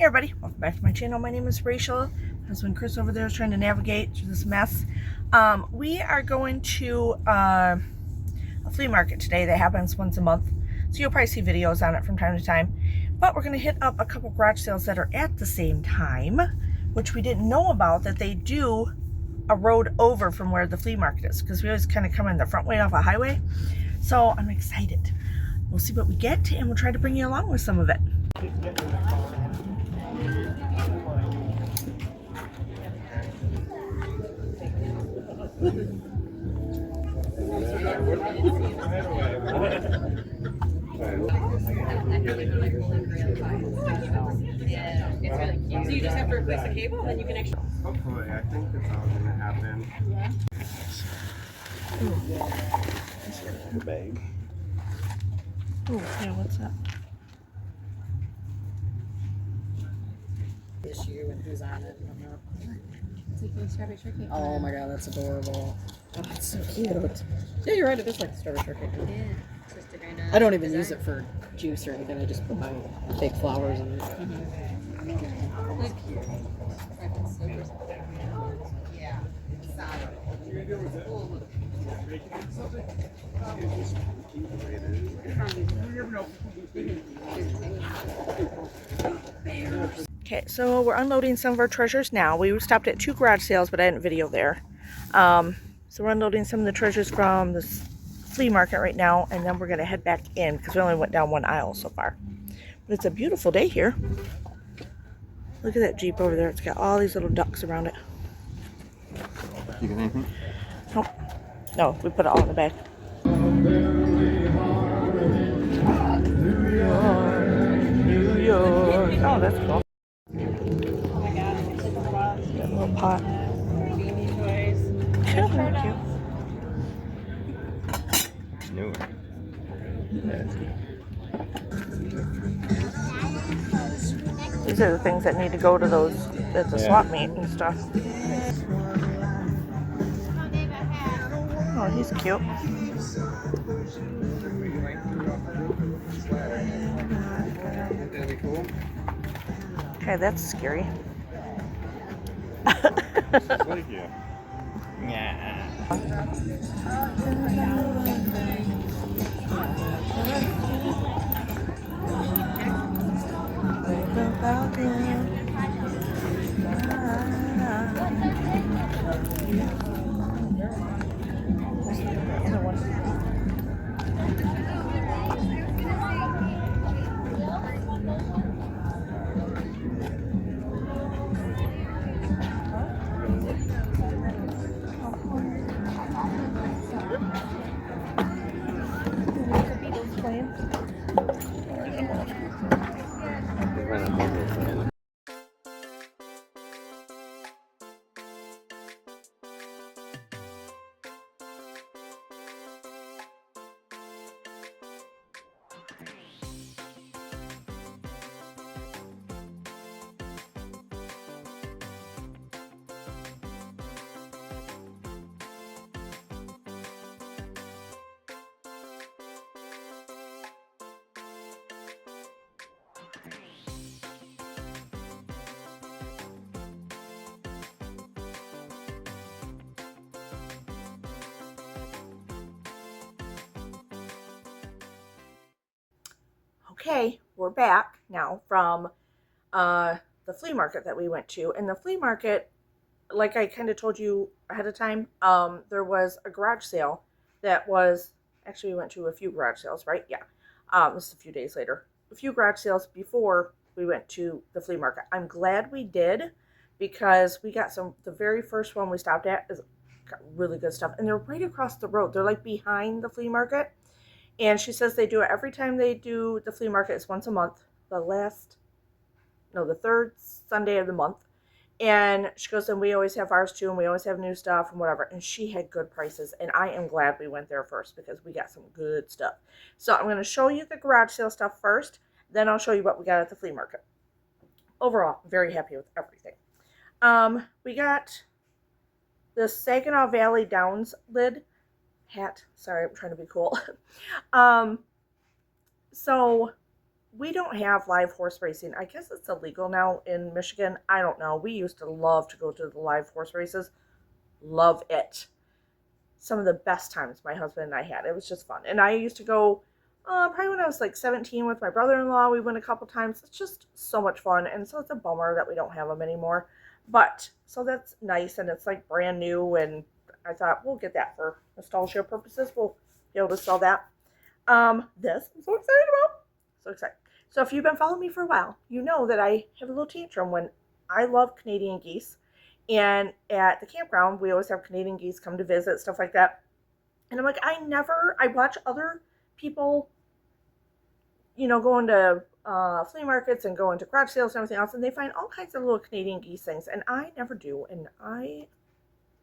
Hey everybody, welcome back to my channel. My name is Rachel. My husband Chris over there is trying to navigate through this mess. We are going to a flea market today that happens once a month. So you'll probably see videos on it from time to time. But we're going to hit up a couple garage sales that are at the same time, which we didn't know about, that they do a road over from where the flea market is, because we always kind of come in the front way off a highway. So I'm excited. We'll see what we get, and we'll try to bring you along with some of it. So you just have to replace the cable, and then you can actually. Hopefully, I think that's all going to happen. The bag. Oh, yeah, what's that? Issue and who's on it. It's like the strawberry shortcake. Oh my god, that's adorable. Oh, it's so cute. Yeah, you're right. It is like the strawberry shortcake. Yeah. It's just a kind of I don't even use it for juice or anything. I just put my fake flowers in it. Okay, so we're unloading some of our treasures now. We stopped at 2 garage sales, but I didn't video there. So we're unloading some of the treasures from this flea market right now, and then we're going to head back in because we only went down one aisle so far. But it's a beautiful day here. Look at that Jeep over there. It's got all these little ducks around it. You got anything? Nope. No, we put it all in the bag. New York. Oh, that's cool. Oh my god, it's such a while. That little pot. Baby toys. Cute. No. These are the things that need to go to those at the swap meet and stuff. Oh, he's cute. That'd be cool. Okay, that's scary. Like you. Yeah. Okay, we're back now from the flea market that we went to. And the flea market, like I kind of told you ahead of time, there was a garage sale that was, actually we went to a few garage sales, right? Yeah. This is a few days later. A few garage sales before we went to the flea market. I'm glad we did, because we got the very first one we stopped at got really good stuff. And they're right across the road. They're like behind the flea market. And she says they do it every time they do the flea market. It's once a month. The third Sunday of the month. And she goes, and we always have ours too, and we always have new stuff and whatever. And she had good prices, and I am glad we went there first because we got some good stuff. So I'm going to show you the garage sale stuff first, then I'll show you what we got at the flea market. Overall, very happy with everything. We got the Saginaw Valley Downs lid hat. Sorry, I'm trying to be cool. So we don't have live horse racing. I guess it's illegal now in Michigan. I don't know. We used to love to go to the live horse races. Love it. Some of the best times my husband and I had. It was just fun. And I used to go probably when I was like 17 with my brother-in-law. We went a couple times. It's just so much fun. And so it's a bummer that we don't have them anymore. But so that's nice. And it's like brand new. And I thought we'll get that for nostalgia purposes. We'll be able to sell that. This I'm so excited about. So excited. So if you've been following me for a while, you know that I have a little tantrum when I love Canadian geese. And at the campground, we always have Canadian geese come to visit, stuff like that. And I'm like, I watch other people, going to flea markets and going to garage sales and everything else, and they find all kinds of little Canadian geese things. And I never do. And I'm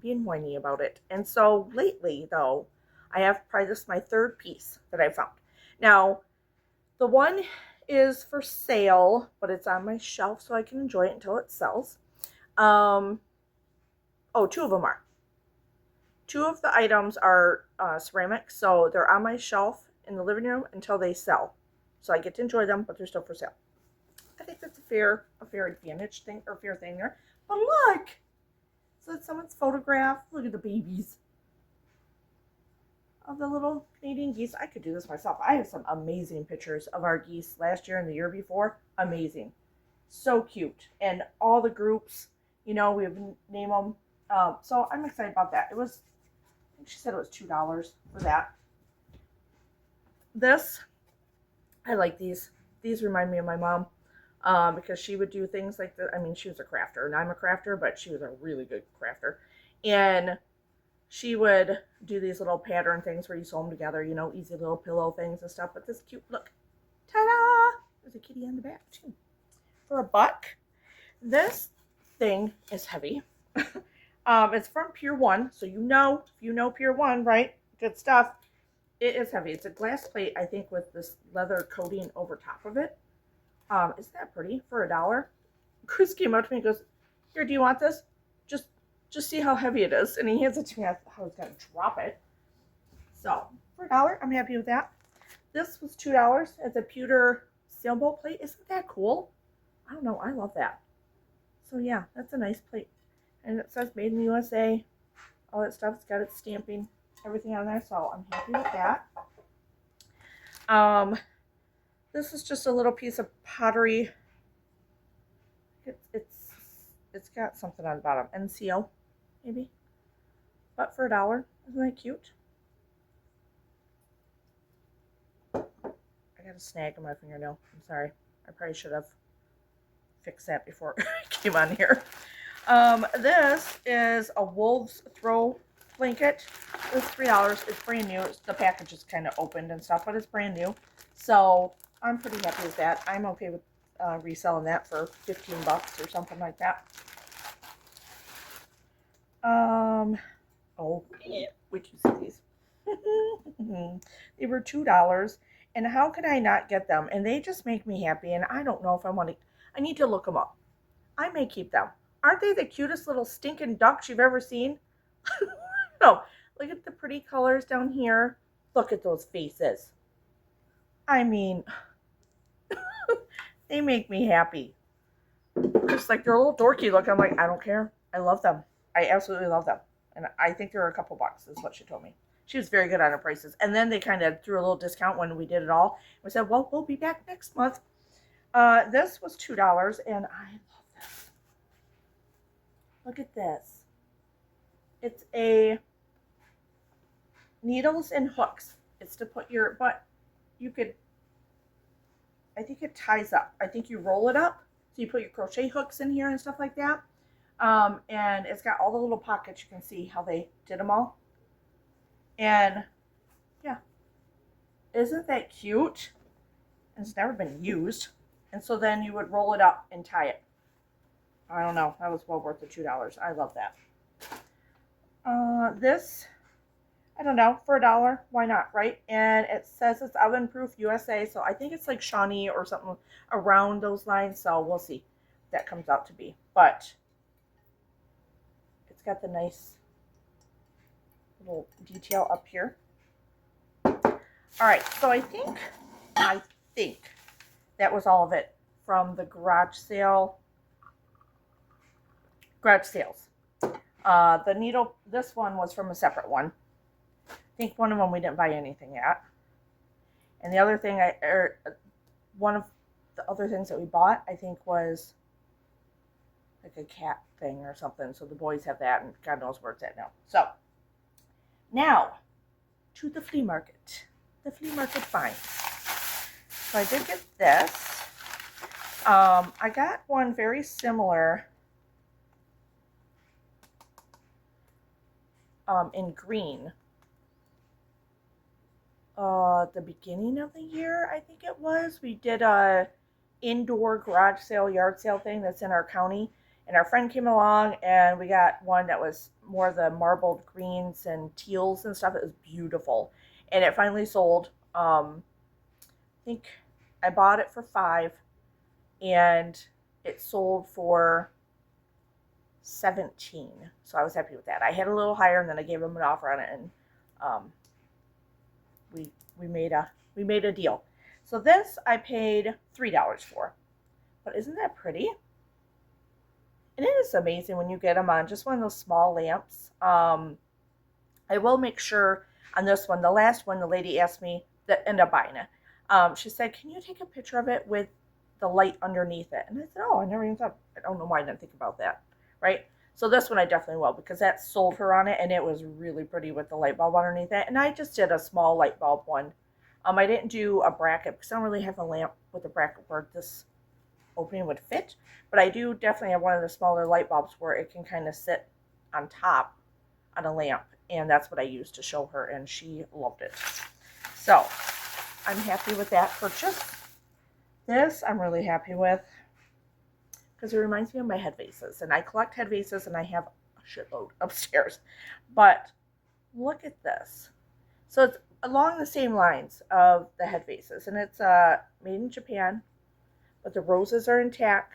being whiny about it. And so lately, though, I have probably this is my third piece that I found. Now, the one is for sale, but it's on my shelf so I can enjoy it until it sells. Two of them are. Two of the items are ceramic, so they're on my shelf in the living room until they sell. So I get to enjoy them, but they're still for sale. I think that's a fair advantage thing, or fair thing there. But look! So it's someone's photograph. Look at the babies. Of the little Canadian geese. I could do this myself. I have some amazing pictures of our geese last year and the year before. Amazing. So cute. And all the groups, we have name them. So I'm excited about that. I think she said it was $2 for that. This, I like these. These remind me of my mom because she would do things like that. I mean, she was a crafter, and I'm a crafter, but she was a really good crafter. And she would do these little pattern things where you sew them together, easy little pillow things and stuff. But this cute, look, ta-da! There's a kitty on the back, too. For $1. This thing is heavy. It's from Pier 1, so if you know Pier 1, right? Good stuff. It is heavy. It's a glass plate, I think, with this leather coating over top of it. Isn't that pretty? For $1. Chris came up to me and goes, "Here, do you want this? Just see how heavy it is." And he hands it to me. I was going to drop it. So, for $1, I'm happy with that. This was $2. It's a pewter sailboat plate. Isn't that cool? I don't know. I love that. So, yeah, that's a nice plate. And it says Made in the USA. All that stuff. It's got its stamping, everything on there. So, I'm happy with that. This is just a little piece of pottery. It's got something on the bottom. NCO, maybe. But for $1. Isn't that cute? I got a snag in my fingernail. I'm sorry. I probably should have fixed that before I came on here. This is a wolf's throw blanket. It's $3. It's brand new. The package is kind of opened and stuff, but it's brand new. So I'm pretty happy with that. I'm okay with reselling that for $15 or something like that. Wait till you see these. They were $2, and how could I not get them? And they just make me happy, and I don't know if I need to look them up. I may keep them. Aren't they the cutest little stinking ducks you've ever seen? No, look at the pretty colors down here. Look at those faces. I mean, they make me happy. Just like they're a little dorky look. I'm like, I don't care. I love them. I absolutely love them. And I think they're a couple bucks is what she told me. She was very good on her prices. And then they kind of threw a little discount when we did it all. We said, well, we'll be back next month. This was $2, and I love this. Look at this. It's a needles and hooks. It's to put your, but you could, I think it ties up. I think you roll it up. So you put your crochet hooks in here and stuff like that. And it's got all the little pockets. You can see how they did them all. And yeah, isn't that cute? And it's never been used. And so then you would roll it up and tie it. I don't know. That was well worth the $2. I love that. This, I don't know, for $1. Why not, right? And it says it's oven-proof USA. So I think it's like Shawnee or something around those lines. So we'll see what that comes out to be. But it's got the nice little detail up here. All right, so I think that was all of it from the garage sale. Garage sales. The needle, this one was from a separate one. I think one of them we didn't buy anything at. And the other thing, one of the other things that we bought, I think, was like a cat thing or something. So the boys have that, and God knows where it's at now. So, now, to the flea market. The Fleamarket Finds. So I did get this. I got one very similar in green. The beginning of the year, I think it was. We did a indoor garage sale, yard sale thing that's in our county. And our friend came along and we got one that was more of the marbled greens and teals and stuff. It was beautiful. And it finally sold. I think I bought it for $5 and it sold for $17. So I was happy with that. I had a little higher and then I gave them an offer on it, and we made a deal. So this I paid $3 for. But isn't that pretty? And it is amazing when you get them on just one of those small lamps. I will make sure on this one, the last one, the lady asked me that ended up buying it. She said, "Can you take a picture of it with the light underneath it?" And I said, "Oh, I never even thought. I don't know why I didn't think about that." Right? So this one I definitely will, because that sold her on it, and it was really pretty with the light bulb underneath it. And I just did a small light bulb one. I didn't do a bracket because I don't really have a lamp with a bracket where this opening would fit. But I do definitely have one of the smaller light bulbs where it can kind of sit on top on a lamp. And that's what I used to show her, and she loved it. So I'm happy with that purchase. This I'm really happy with because it reminds me of my head vases. And I collect head vases, and I have a shitload upstairs. But look at this. So it's along the same lines of the head vases. And it's made in Japan. But the roses are intact.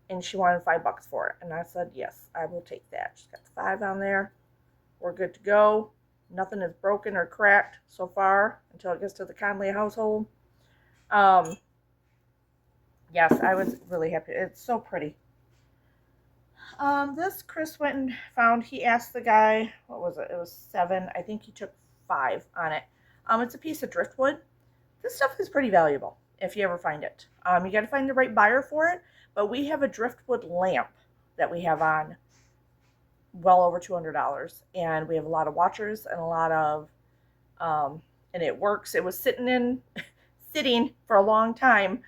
And she wanted $5 for it. And I said, yes, I will take that. She's got the 5 on there. We're good to go. Nothing is broken or cracked so far until it gets to the Conley household. Yes, I was really happy. It's so pretty. This Chris went and found. He asked the guy, what was it? It was $7. I think he took $5 on it. It's a piece of driftwood. This stuff is pretty valuable if you ever find it. You got to find the right buyer for it. But we have a driftwood lamp that we have on well over $200, and we have a lot of watchers and a lot of, and it works. It was sitting for a long time.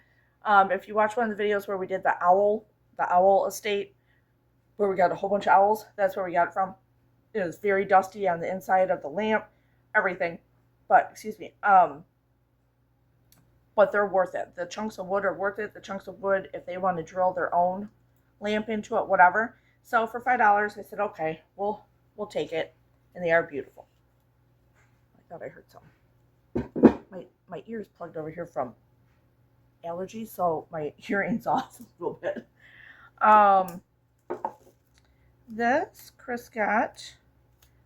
If you watch one of the videos where we did the owl estate, where we got a whole bunch of owls, that's where we got it from. It was very dusty on the inside of the lamp, everything. But excuse me. But they're worth it. The chunks of wood are worth it. The chunks of wood, if they want to drill their own lamp into it, whatever. So for $5, I said, okay, we'll take it. And they are beautiful. I thought I heard something. My ear's plugged over here from allergies, so my hearing's off a little bit. This, Chris got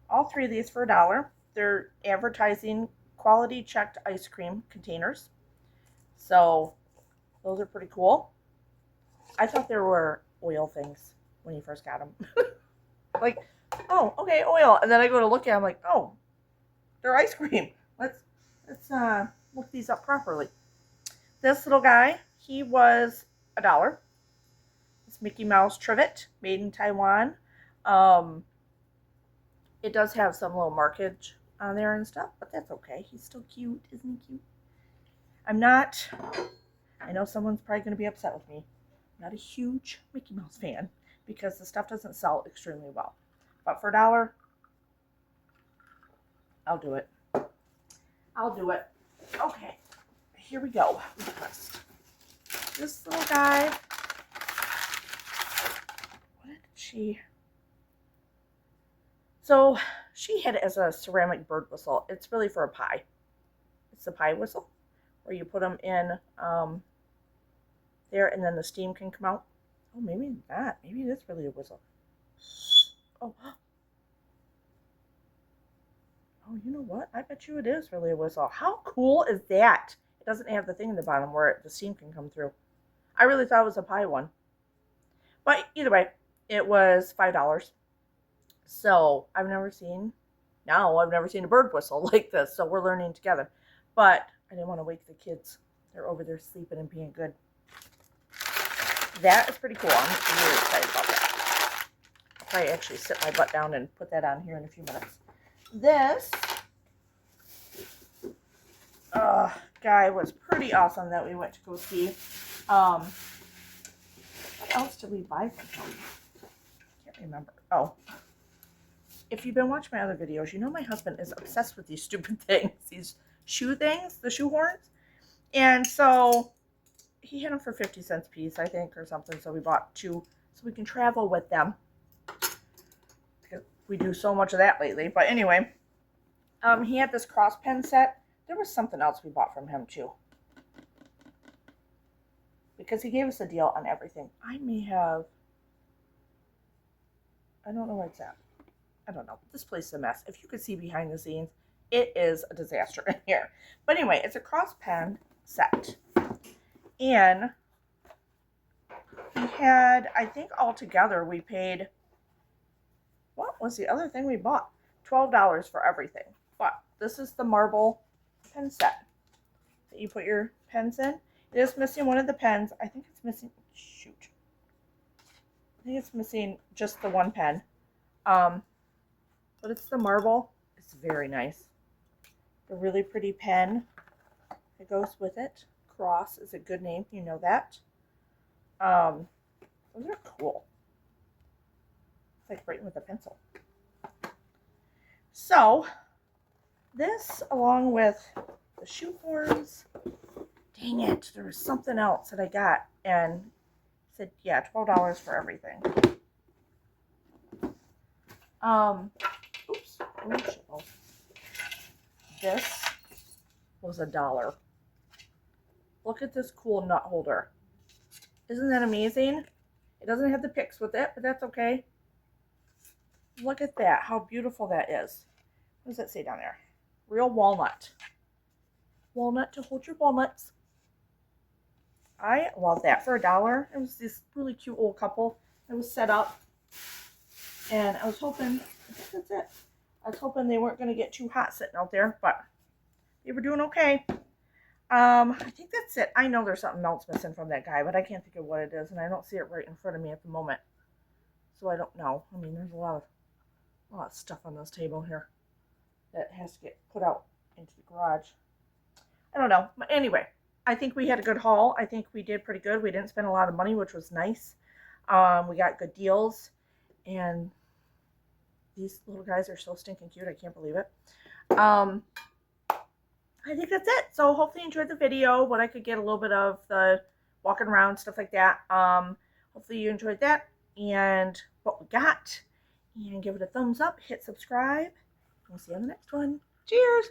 all 3 of these for $1. They're advertising quality checked ice cream containers. So those are pretty cool. I thought there were oil things when you first got them. Like, oh, okay, oil. And then I go to look at them, like, oh, they're ice cream. Let's look these up properly. This little guy, he was $1. It's Mickey Mouse trivet, made in Taiwan. It does have some little markage on there and stuff, but that's okay. He's still cute. Isn't he cute? I know someone's probably going to be upset with me. I'm not a huge Mickey Mouse fan because the stuff doesn't sell extremely well. But for $1, I'll do it. Okay, here we go. This little guy, what did she... So she had it as a ceramic bird whistle. It's really for a pie. It's a pie whistle where you put them in there and then the steam can come out. Oh, maybe not. Maybe it is really a whistle. Oh, you know what? I bet you it is really a whistle. How cool is that? It doesn't have the thing in the bottom where the steam can come through. I really thought it was a pie one. But either way, it was $5. So I've never seen a bird whistle like this. So we're learning together. But I didn't want to wake the kids. They're over there sleeping and being good. That is pretty cool. I'm really excited about that. I'll probably actually sit my butt down and put that on here in a few minutes. This guy was pretty awesome that we went to go see. What else did we buy from him? Can't remember. Oh. If you've been watching my other videos, you know my husband is obsessed with these stupid things. These shoe things, the shoe horns. And so he had them for 50 cents a piece, I think, or something. So we bought 2 so we can travel with them. Because we do so much of that lately. But anyway, he had this cross pen set. There was something else we bought from him too. Because he gave us a deal on everything. I don't know where it's at. I don't know. This place is a mess. If you could see behind the scenes, it is a disaster in here. But anyway, it's a cross pen set. And he had, I think altogether we paid, what was the other thing we bought? $12 for everything. But this is the marble pen set that you put your pens in. It is missing one of the pens. I think it's missing, shoot. I think it's missing just the one pen. But it's the marble. It's very nice. A really pretty pen that goes with it. Cross is a good name. You know that. Those are cool. It's like writing with a pencil. So, this along with the shoe horns. Dang it. There was something else that I got. And it said, yeah, $12 for everything. Oops. Oh, this was $1. Look at this cool nut holder. Isn't that amazing? It doesn't have the picks with it, but that's okay. Look at that. How beautiful that is. What does that say down there? Real walnut. Walnut to hold your walnuts. I love that. For $1, it was this really cute old couple that was set up. And I was hoping, I think that's it. I was hoping they weren't going to get too hot sitting out there, but they were doing okay. I think that's it. I know there's something else missing from that guy, but I can't think of what it is, and I don't see it right in front of me at the moment. So I don't know. I mean, there's a lot of stuff on this table here that has to get put out into the garage. I don't know. But anyway, I think we had a good haul. I think we did pretty good. We didn't spend a lot of money, which was nice. We got good deals, and these little guys are so stinking cute. I can't believe it. I think that's it. So hopefully you enjoyed the video, what I could get a little bit of the walking around, stuff like that. Hopefully you enjoyed that and what we got. And give it a thumbs up, hit subscribe. We'll see you on the next one. Cheers!